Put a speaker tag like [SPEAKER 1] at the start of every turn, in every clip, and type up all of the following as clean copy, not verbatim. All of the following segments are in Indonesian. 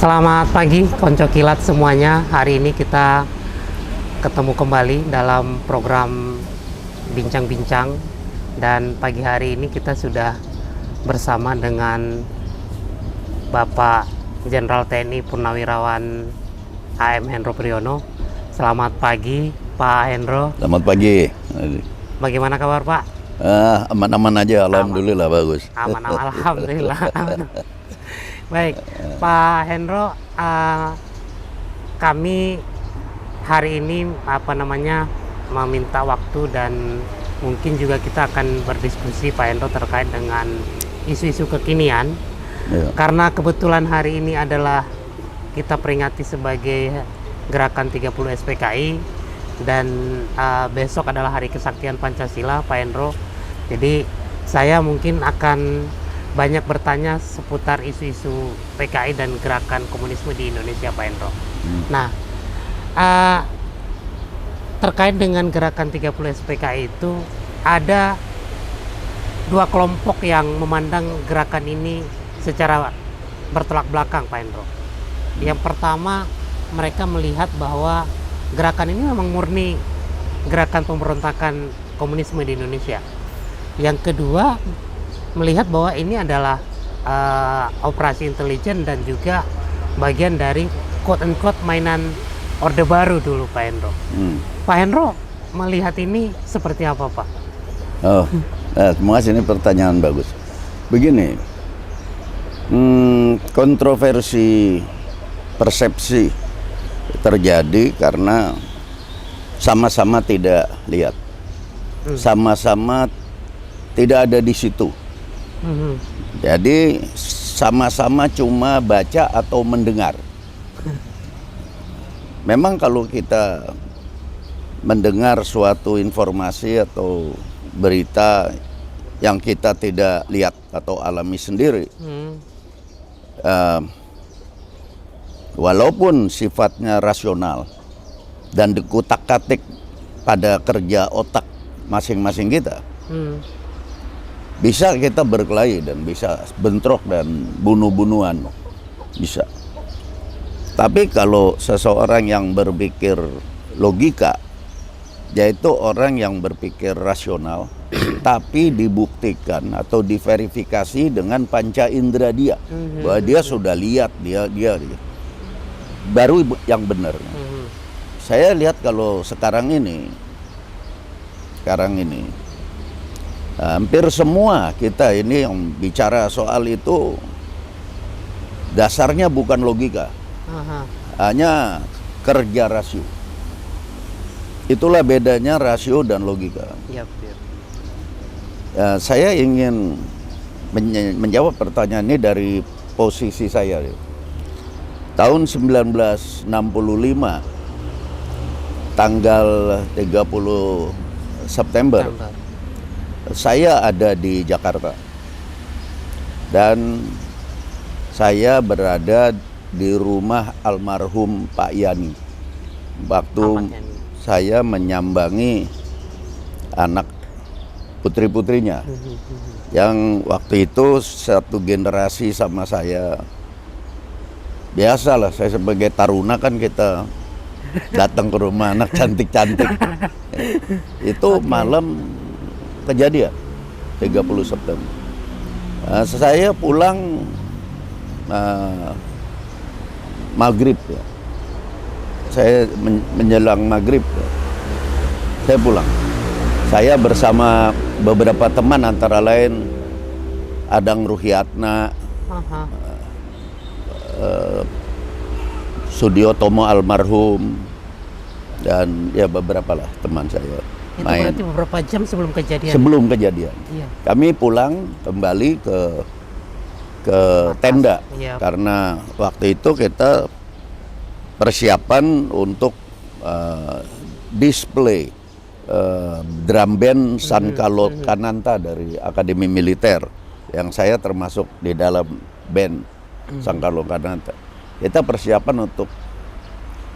[SPEAKER 1] Selamat pagi konco kilat semuanya. Hari ini kita ketemu kembali dalam program bincang-bincang, dan pagi hari ini kita sudah bersama dengan Bapak Jenderal TNI Purnawirawan AM Hendro Priyono. Selamat pagi Pak Hendro.
[SPEAKER 2] Selamat pagi.
[SPEAKER 1] Bagaimana kabar Pak?
[SPEAKER 2] Aman-aman aja, alhamdulillah. Aman. Bagus.
[SPEAKER 1] Aman, alhamdulillah. Baik, Pak Hendro, kami hari ini meminta waktu, dan mungkin juga kita akan berdiskusi Pak Hendro terkait dengan isu-isu kekinian.
[SPEAKER 2] Ya.
[SPEAKER 1] Karena kebetulan hari ini adalah kita peringati sebagai Gerakan 30 SPKI, dan besok adalah Hari Kesaktian Pancasila, Pak Hendro. Jadi saya mungkin akan banyak bertanya seputar isu-isu PKI dan gerakan komunisme di Indonesia, Pak Hendro. Nah, terkait dengan gerakan 30 SPKI itu ada dua kelompok yang memandang gerakan ini secara bertolak belakang, Pak Hendro. Yang pertama, mereka melihat bahwa gerakan ini memang murni gerakan pemberontakan komunisme di Indonesia. Yang kedua, melihat bahwa ini adalah operasi intelijen dan juga bagian dari quote-unquote mainan Orde Baru dulu, Pak Hendro. Pak Hendro melihat ini seperti apa, Pak?
[SPEAKER 2] Terima kasih, ini pertanyaan bagus. Begini, kontroversi persepsi terjadi karena sama-sama tidak lihat, sama-sama tidak ada di situ. Jadi sama-sama cuma baca atau mendengar. Memang kalau kita mendengar suatu informasi atau berita yang kita tidak lihat atau alami sendiri, walaupun sifatnya rasional dan dikutak-katik pada kerja otak masing-masing kita, bisa kita berkelahi dan bisa bentrok dan bunuh-bunuhan, bisa. Tapi kalau seseorang yang berpikir logika, yaitu orang yang berpikir rasional, tapi dibuktikan atau diverifikasi dengan panca indera dia, bahwa dia sudah lihat, dia baru yang benar. Saya lihat kalau sekarang ini hampir semua kita ini yang bicara soal itu dasarnya bukan logika, hanya kerja rasio. Itulah bedanya rasio dan logika. Saya ingin menjawab pertanyaan ini dari posisi saya. Tahun 1965, tanggal 30 September. Saya ada di Jakarta dan saya berada di rumah almarhum Pak Yani waktu saya menyambangi anak putri-putrinya yang waktu itu satu generasi sama saya. Biasalah, saya sebagai taruna kan kita datang ke rumah anak cantik-cantik. Itu malam kejadian 30 September. Saya pulang maghrib ya. Saya menjelang maghrib ya. Saya pulang. Saya bersama beberapa teman, antara lain Adang Ruhiatna, Sudiotomo almarhum, dan ya beberapa lah teman saya.
[SPEAKER 1] Itu berarti beberapa jam sebelum kejadian?
[SPEAKER 2] Sebelum kejadian.
[SPEAKER 1] Iya.
[SPEAKER 2] Kami pulang kembali ke tenda, karena waktu itu kita persiapan untuk display drum band Sankalo Kananta dari Akademi Militer, yang saya termasuk di dalam band Sankalo Kananta. Kita persiapan untuk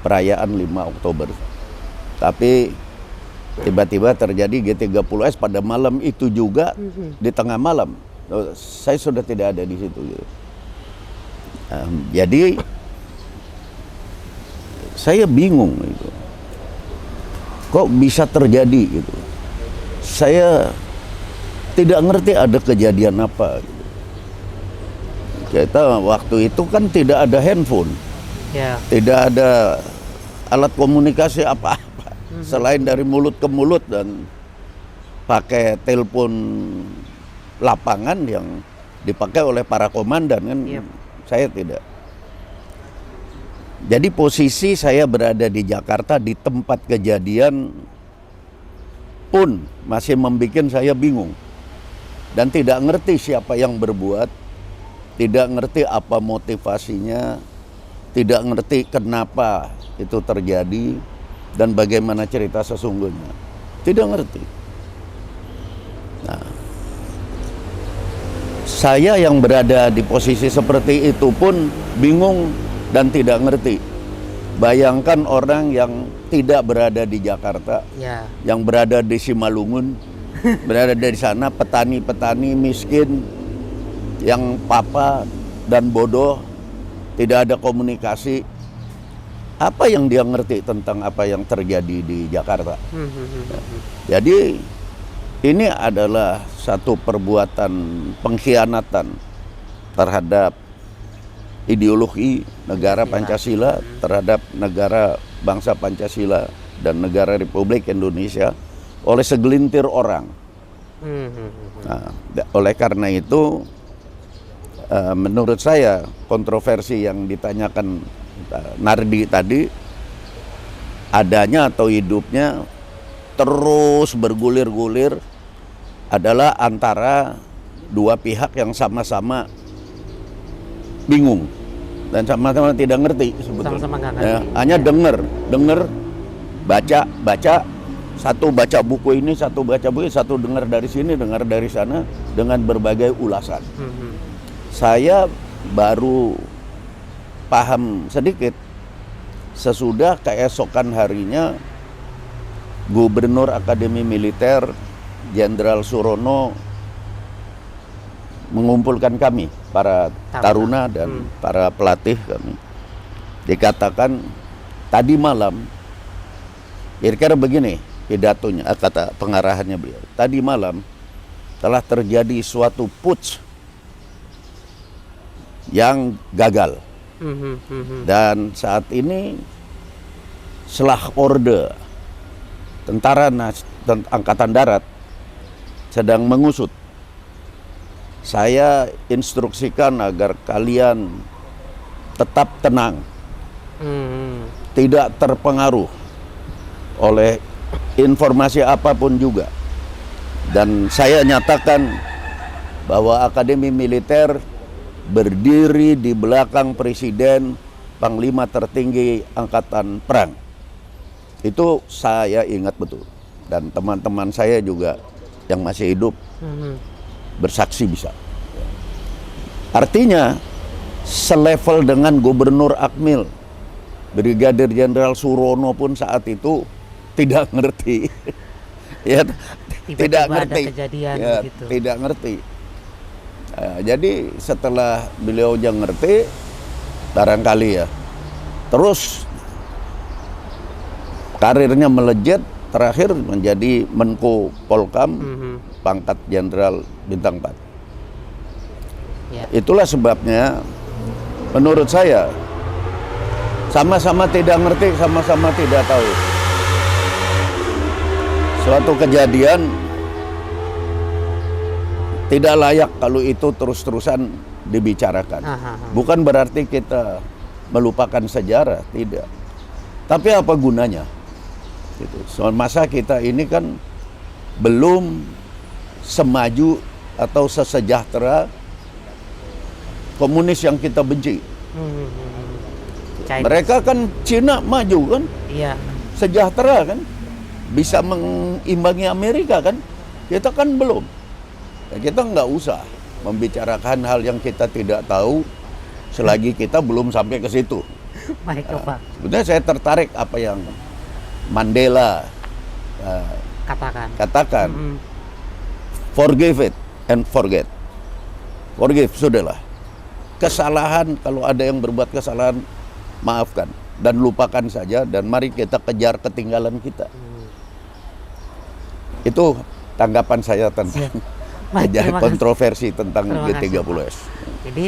[SPEAKER 2] perayaan 5 Oktober. Tapi tiba-tiba terjadi G30S pada malam itu juga, di tengah malam. Saya sudah tidak ada di situ. Jadi Saya bingung itu. Kok bisa terjadi gitu. Saya tidak ngerti ada kejadian apa gitu. Kita waktu itu kan tidak ada handphone.
[SPEAKER 1] Ya.
[SPEAKER 2] Tidak ada alat komunikasi apa-apa selain dari mulut ke mulut dan pakai telepon lapangan yang dipakai oleh para komandan kan.
[SPEAKER 1] Yep.
[SPEAKER 2] Saya tidak. Jadi posisi saya berada di Jakarta di tempat kejadian pun masih membuat saya bingung dan tidak ngerti siapa yang berbuat, tidak ngerti apa motivasinya, tidak ngerti kenapa itu terjadi dan bagaimana cerita sesungguhnya. Tidak ngerti. Nah, saya yang berada di posisi seperti itu pun bingung dan tidak ngerti. Bayangkan orang yang tidak berada di Jakarta,
[SPEAKER 1] Ya.
[SPEAKER 2] yang berada di Simalungun, berada di sana, petani-petani miskin, yang papa dan bodoh, tidak ada komunikasi. Apa yang dia ngerti tentang apa yang terjadi di Jakarta? Jadi ini adalah satu perbuatan pengkhianatan terhadap ideologi negara Pancasila, terhadap negara bangsa Pancasila dan negara Republik Indonesia oleh segelintir orang. Nah, oleh karena itu menurut saya kontroversi yang ditanyakan Nardi tadi, adanya atau hidupnya terus bergulir-gulir adalah antara dua pihak yang sama-sama bingung dan sama-sama tidak ngerti sebetulnya.
[SPEAKER 1] Sama-sama nggak
[SPEAKER 2] Ya,
[SPEAKER 1] ngerti.
[SPEAKER 2] hanya dengar, baca, satu baca buku ini, satu baca buku, satu dengar dari sini, dengar dari sana dengan berbagai ulasan. Saya baru paham sedikit sesudah keesokan harinya Gubernur Akademi Militer Jenderal Surono mengumpulkan kami, para taruna dan para pelatih kami. Dikatakan tadi malam, kira-kira begini pidatonya, kata pengarahannya beliau. Tadi malam telah terjadi suatu putsch yang gagal. Dan saat ini setelah orde Tentara Angkatan Darat sedang mengusut. Saya instruksikan agar kalian tetap tenang, tidak terpengaruh oleh informasi apapun juga. Dan saya nyatakan bahwa Akademi Militer berdiri di belakang Presiden, Panglima tertinggi Angkatan Perang. Itu saya ingat betul. Dan teman-teman saya juga yang masih hidup bersaksi bisa. Artinya selevel dengan Gubernur Akmil, Brigadir Jenderal Surono pun saat itu tidak ngerti. Ya, tidak ngerti.
[SPEAKER 1] Ada kejadian
[SPEAKER 2] ya,
[SPEAKER 1] gitu.
[SPEAKER 2] tidak ngerti. Jadi setelah beliau yang ngerti, barangkali ya, terus karirnya melejit, terakhir menjadi Menko Polkam, pangkat Jenderal Bintang 4.
[SPEAKER 1] Ya.
[SPEAKER 2] Itulah sebabnya menurut saya sama-sama tidak ngerti, sama-sama tidak tahu. Suatu kejadian tidak layak kalau itu terus-terusan dibicarakan. Bukan berarti kita melupakan sejarah, tidak. Tapi apa gunanya? Gitu. So, masa kita ini kan belum semaju atau sesejahtera komunis yang kita benci. Mereka kan Cina maju kan,
[SPEAKER 1] iya,
[SPEAKER 2] sejahtera kan, bisa mengimbangi Amerika kan, kita kan belum. Ya, kita nggak usah membicarakan hal yang kita tidak tahu selagi kita belum sampai ke situ.
[SPEAKER 1] Baik, Pak.
[SPEAKER 2] Sebenarnya saya tertarik apa yang Mandela katakan. Forgive it and forget. Forgive, sudahlah. Kesalahan, kalau ada yang berbuat kesalahan, maafkan. dan lupakan saja dan mari kita kejar ketinggalan kita. Itu tanggapan saya tentang
[SPEAKER 1] Baik, terima kasih.
[SPEAKER 2] kontroversi tentang
[SPEAKER 1] Terima kasih,
[SPEAKER 2] G30S.
[SPEAKER 1] Jadi